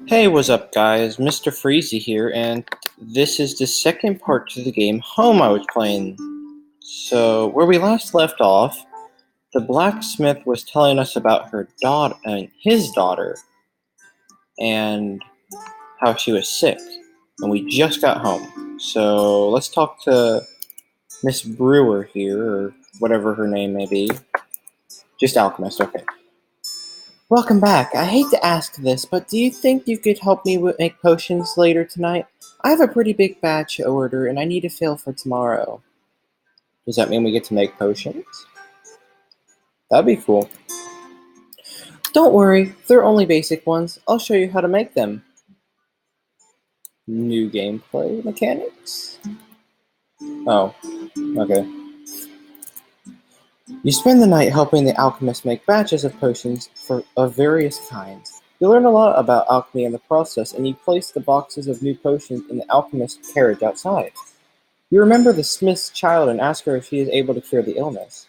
Hey, what's up, guys? Mr. Freezy here, and this is the second part to the game Home I was playing. So, where we last left off, the blacksmith was telling us about her daughter, his daughter, and how she was sick, and we just got home. So, let's talk to Miss Brewer here, or whatever her name may be. Just Alchemist, okay. Welcome back. I hate to ask this, but do you think you could help me make potions later tonight? I have a pretty big batch order, and I need to fill for tomorrow. Does that mean we get to make potions? That'd be cool. Don't worry, they're only basic ones. I'll show you how to make them. New gameplay mechanics? Oh, okay. You spend the night helping the alchemist make batches of potions of various kinds. You learn a lot about alchemy in the process, and you place the boxes of new potions in the alchemist's carriage outside. You remember the smith's child and ask her if she is able to cure the illness.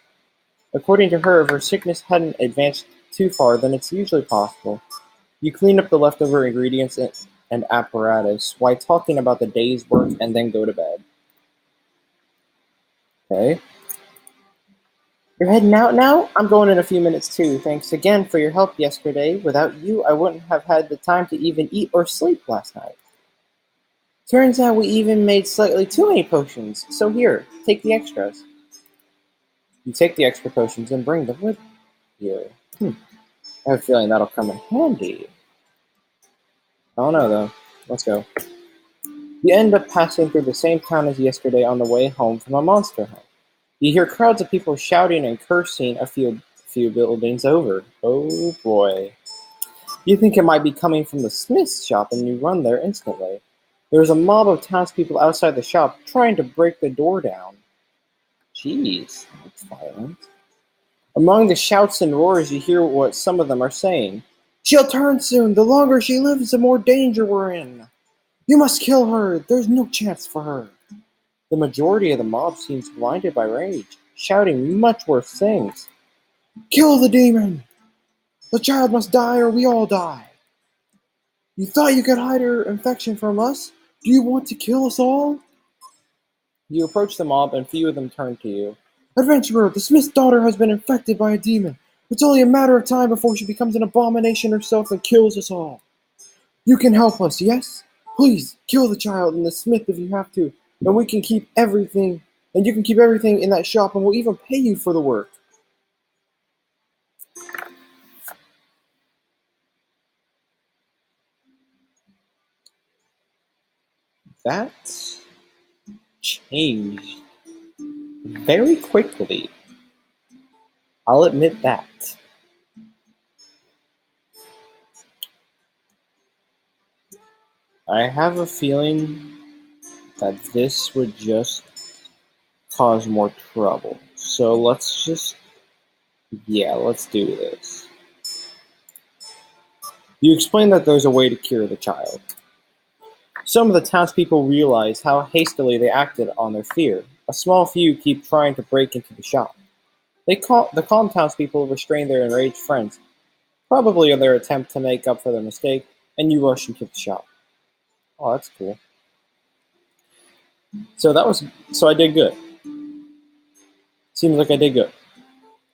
According to her, if her sickness hadn't advanced too far, then it's usually possible. You clean up the leftover ingredients and apparatus while talking about the day's work and then go to bed. Okay. You're heading out now? I'm going in a few minutes too. Thanks again for your help yesterday. Without you, I wouldn't have had the time to even eat or sleep last night. Turns out we even made slightly too many potions, so here, take the extras. You take the extra potions and bring them with you. I have a feeling that'll come in handy. I don't know though. Let's go. You end up passing through the same town as yesterday on the way home from a monster hunt. You hear crowds of people shouting and cursing a few buildings over. Oh boy. You think it might be coming from the smith's shop and you run there instantly. There's a mob of townspeople outside the shop trying to break the door down. Jeez, that's violent. Among the shouts and roars, you hear what some of them are saying. She'll turn soon. The longer she lives, the more danger we're in. You must kill her. There's no chance for her. The majority of the mob seems blinded by rage, shouting much worse things. Kill the demon! The child must die or we all die. You thought you could hide her infection from us? Do you want to kill us all? You approach the mob and few of them turn to you. Adventurer, the smith's daughter has been infected by a demon. It's only a matter of time before she becomes an abomination herself and kills us all. You can help us, yes? Please, kill the child and the smith if you have to, and we can keep everything, and you can keep everything in that shop, and we'll even pay you for the work. That changed very quickly. I'll admit that. I have a feeling that this would just cause more trouble. So let's do this. You explain that there's a way to cure the child. Some of the townspeople realize how hastily they acted on their fear. A small few keep trying to break into the shop. The calm townspeople restrain their enraged friends, probably in their attempt to make up for their mistake, and you rush into the shop. Oh, that's cool. So I did good. Seems like I did good.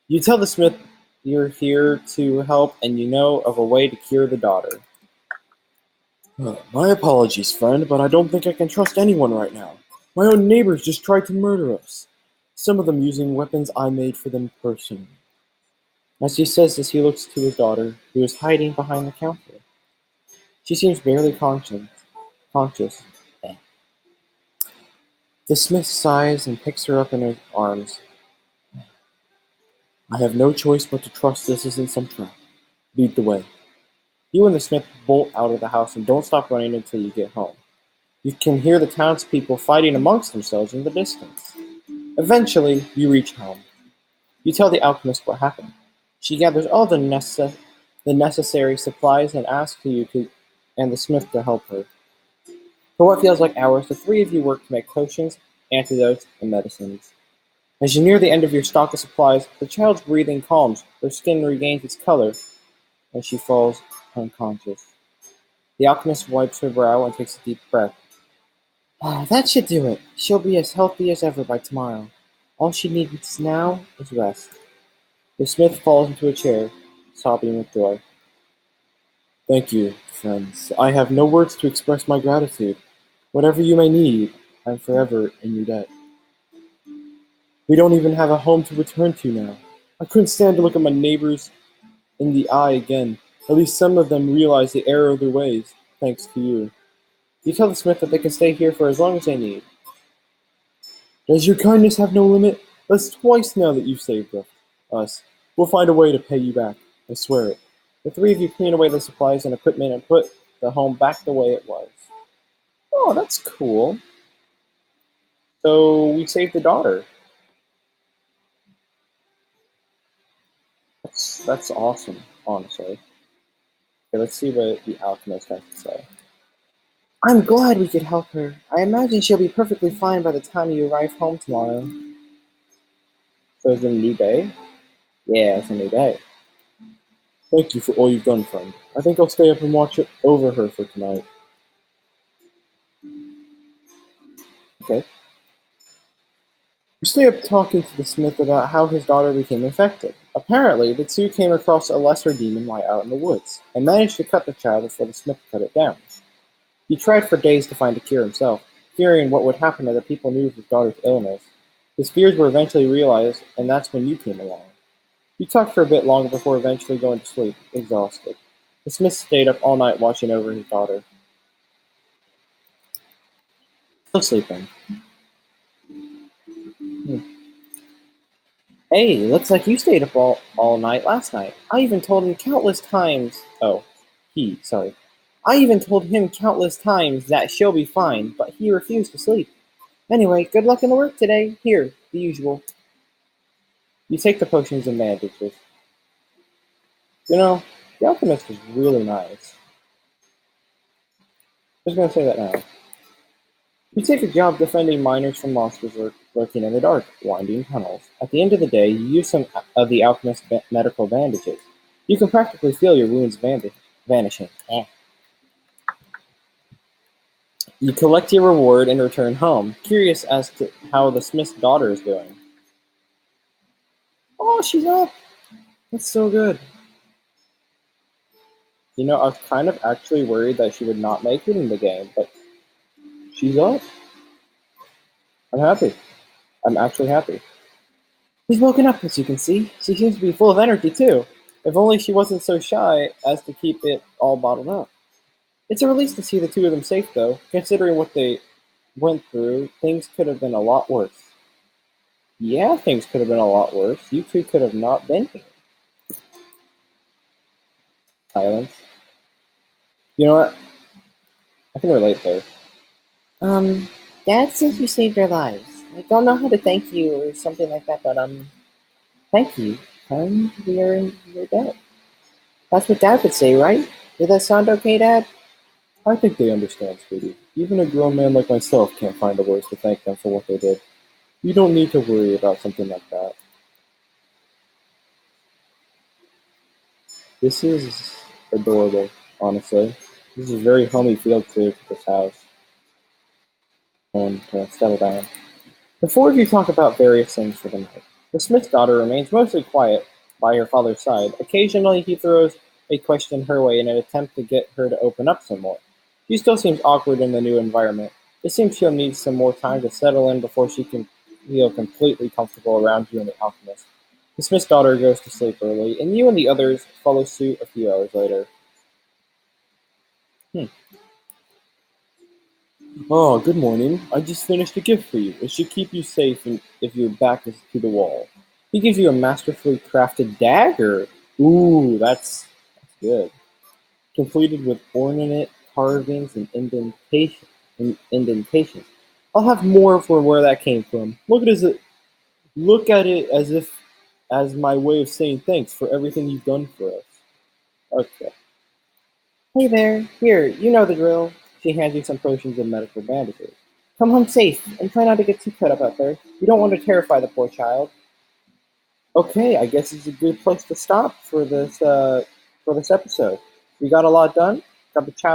You tell the smith you're here to help and you know of a way to cure the daughter. My apologies, friend, but I don't think I can trust anyone right now. My own neighbors just tried to murder us. Some of them using weapons I made for them personally. As he says this, he looks to his daughter, who is hiding behind the counter. She seems barely conscious. The smith sighs and picks her up in his arms. I have no choice but to trust this isn't some trap. Lead the way. You and the smith bolt out of the house and don't stop running until you get home. You can hear the townspeople fighting amongst themselves in the distance. Eventually, you reach home. You tell the alchemist what happened. She gathers all the necessary supplies and asks you and the smith to help her. For what feels like hours, the three of you work to make potions, antidotes, and medicines. As you near the end of your stock of supplies, the child's breathing calms, her skin regains its color, and she falls unconscious. The alchemist wipes her brow and takes a deep breath. That should do it. She'll be as healthy as ever by tomorrow. All she needs now is rest. The smith falls into a chair, sobbing with joy. Thank you, friends. I have no words to express my gratitude. Whatever you may need, I'm forever in your debt. We don't even have a home to return to now. I couldn't stand to look at my neighbors in the eye again. At least some of them realize the error of their ways, thanks to you. You tell the smith that they can stay here for as long as they need. Does your kindness have no limit? That's twice now that you've saved us. We'll find a way to pay you back. I swear it. The three of you clean away the supplies and equipment and put the home back the way it was. Oh, that's cool. So we saved the daughter. That's awesome, honestly. Okay, let's see what the alchemist has to say. I'm glad we could help her. I imagine she'll be perfectly fine by the time you arrive home tomorrow. So it's a new day? Yeah, it's a new day. Thank you for all you've done, friend. I think I'll stay up and watch it over her for tonight. Okay. We stay up talking to the smith about how his daughter became infected. Apparently, the two came across a lesser demon while out in the woods, and managed to cut the child before the smith cut it down. He tried for days to find a cure himself, fearing what would happen if the people knew of his daughter's illness. His fears were eventually realized, and that's when you came along. He talked for a bit longer before eventually going to sleep, exhausted. The smith stayed up all night watching over his daughter. Still sleeping. Hmm. Hey, looks like you stayed up all night last night. I even told him countless times. Oh, sorry. I even told him countless times that she'll be fine, but he refused to sleep. Anyway, good luck in the work today. Here, the usual. You take the potions and bandages. You know, the alchemist is really nice. I'm just gonna say that now. You take a job defending miners from monsters lurking in the dark, winding tunnels. At the end of the day, you use some of the alchemist's medical bandages. You can practically feel your wounds vanishing. You collect your reward and return home, curious as to how the smith's daughter is doing. Oh, she's up! That's so good. You know, I was kind of actually worried that she would not make it in the game, but she's up. I'm happy. I'm actually happy. She's woken up, as you can see. She seems to be full of energy, too. If only she wasn't so shy as to keep it all bottled up. It's a release to see the two of them safe, though. Considering what they went through, things could have been a lot worse. Yeah, things could have been a lot worse. You two could have not been here. Silence. You know what? I can relate there. Dad says you saved our lives. I don't know how to thank you or something like that, but thank you. We are in your debt. That's what Dad would say, right? Did that sound okay, Dad? I think they understand, sweetie. Even a grown man like myself can't find the words to thank them for what they did. You don't need to worry about something like that. This is adorable, honestly. This is a very homey feel to this house. And settle down. The four of you talk about various things for the night. The smith's daughter remains mostly quiet by her father's side. Occasionally, he throws a question her way in an attempt to get her to open up some more. She still seems awkward in the new environment. It seems she'll need some more time to settle in before she can feel completely comfortable around you and the alchemist. The smith's daughter goes to sleep early, and you and the others follow suit a few hours later. Hmm. Oh, good morning. I just finished a gift for you. It should keep you safe if your back is to the wall. He gives you a masterfully crafted dagger. Ooh, that's good. Completed with ornate carvings and indentations. I'll have more for where that came from. Look at it as if as my way of saying thanks for everything you've done for us. Okay. Hey there, here, you know the drill. She hands you some potions and medical bandages. Come home safe, and try not to get too cut up out there. You don't want to terrify the poor child. Okay, I guess it's a good place to stop for this episode. We got a lot done. Got the child